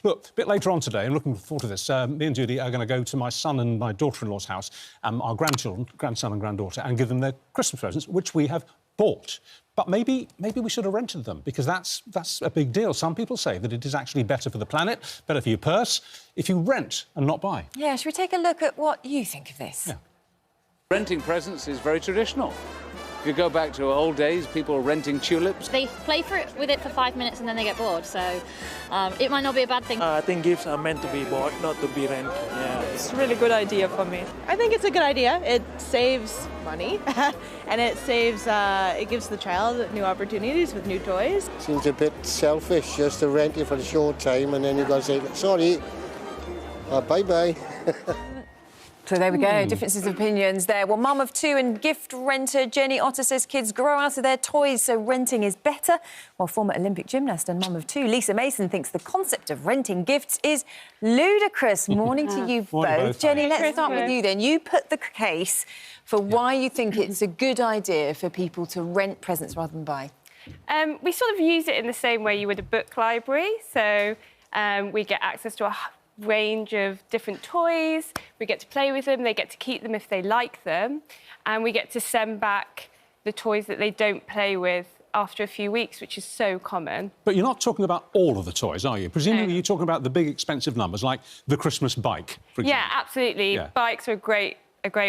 Look, a bit later on today, I'm looking forward to this, me and Judy are going to go to my son and my daughter-in-law's house, our grandson and granddaughter, and give them their Christmas presents, which we have bought. But maybe we should have rented them, because that's a big deal. Some people say that it is actually better for the planet, better for your purse, if you rent and not buy. Yeah, should we take a look at what you think of this? Yeah. Renting presents is very traditional. If you go back to old days, people were renting tulips. They play with it for 5 minutes and then they get bored, so it might not be a bad thing. I think gifts are meant to be bought, not to be rented. Yeah. It's a really good idea for me. I think it's a good idea. It saves money and it gives the child new opportunities with new toys. Seems a bit selfish just to rent it for a short time and then you've got to say, sorry, bye-bye. So there we go, differences of opinions there. Well, mum of two and gift renter Jenny Otter says kids grow out of their toys, so renting is better. While former Olympic gymnast and mum of two Lisa Mason thinks the concept of renting gifts is ludicrous. Morning to you both. Jenny, let's start with you then. You put the case for why you think it's a good idea for people to rent presents rather than buy. We sort of use it in the same way you would a book library. So we get access to a range of different toys, we get to play with them, they get to keep them if they like them, and we get to send back the toys that they don't play with after a few weeks, which is so common. But you're not talking about all of the toys, are you? Presumably you're talking about the big expensive numbers, like the Christmas bike, for example. Yeah, absolutely. Yeah. Bikes are a great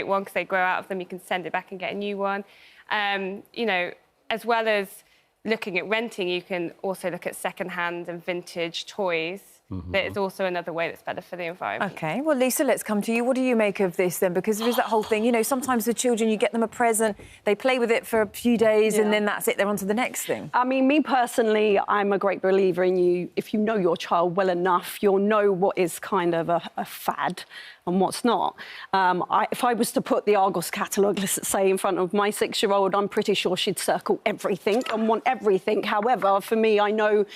one because they grow out of them, you can send it back and get a new one. You know, as well as looking at renting, you can also look at second-hand and vintage toys. That is also another way that's better for the environment. OK, well, Lisa, let's come to you. What do you make of this, then? Because there is that whole thing, you know, sometimes the children, you get them a present, they play with it for a few days and then that's it, they're on to the next thing. I mean, me personally, I'm a great believer in if you know your child well enough, you'll know what is kind of a fad and what's not. If I was to put the Argos catalogue, let's say, in front of my 6-year-old, I'm pretty sure she'd circle everything and want everything. However, for me, I know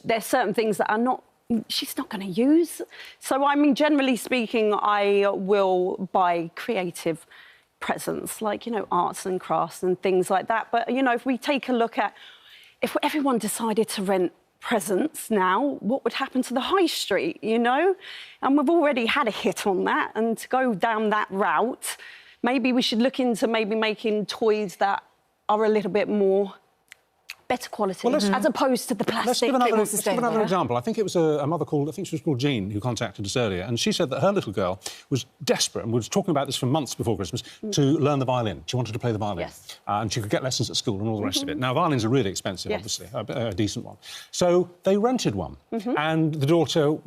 there's certain things that are she's not going to use. So, I mean, generally speaking, I will buy creative presents, like, you know, arts and crafts and things like that. But, you know, if we take a look at, if everyone decided to rent presents now, what would happen to the high street, you know? And we've already had a hit on that. And to go down that route, maybe we should look into maybe making toys that are a little bit more better quality, as opposed to the plastic. Let's give another example. I think it was a mother called, I think she was called Jean, who contacted us earlier, and she said that her little girl was desperate and was talking about this for months before Christmas to learn the violin. She wanted to play the violin. Yes. And she could get lessons at school and all the rest of it. Now, violins are really expensive, obviously, a decent one. So they rented one, and the daughter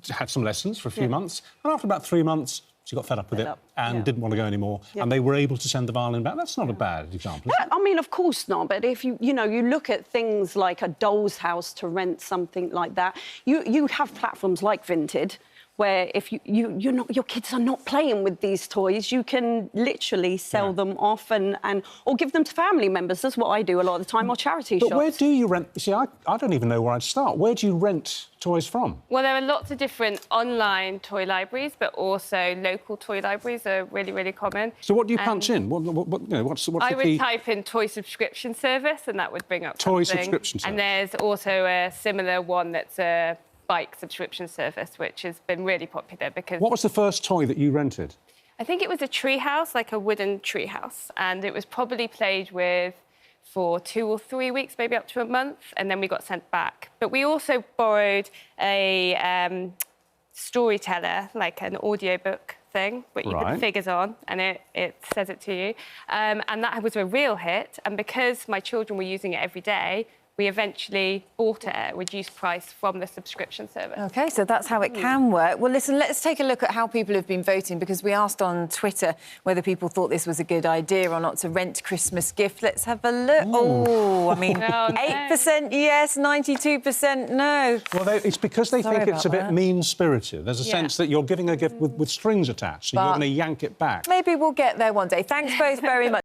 had some lessons for a few months, and after about 3 months, she got fed up with it and didn't want to go anymore, and they were able to send the violin back. That's not a bad example. Yeah, I mean, of course not. But if you look at things like a doll's house to rent, something like that, you have platforms like Vinted, where if your kids are not playing with these toys, you can literally sell them off or give them to family members. That's what I do a lot of the time, or charity shops. But where do you rent? See, I don't even know where I'd start. Where do you rent toys from? Well, there are lots of different online toy libraries, but also local toy libraries are really, really common. So what do you punch in? What's the key? I would type in toy subscription service, and that would bring up toy something. Subscription service. And there's also a similar one that's a bike subscription service, which has been really popular because... What was the first toy that you rented? I think it was a tree house, like a wooden tree house, and it was probably played with for 2 or 3 weeks, maybe up to a month, and then we got sent back. But we also borrowed a storyteller, like an audiobook thing, but you put figures on and it says it to you. And that was a real hit, and because my children were using it every day, we eventually bought it at a reduced price from the subscription service. OK, so that's how it can work. Well, listen, let's take a look at how people have been voting, because we asked on Twitter whether people thought this was a good idea or not to rent Christmas gift. Let's have a look. Oh, I mean, 8% yes, 92% no. Well, it's because they think it's a bit mean-spirited. There's a sense that you're giving a gift with strings attached, so you're going to yank it back. Maybe we'll get there one day. Thanks both very much.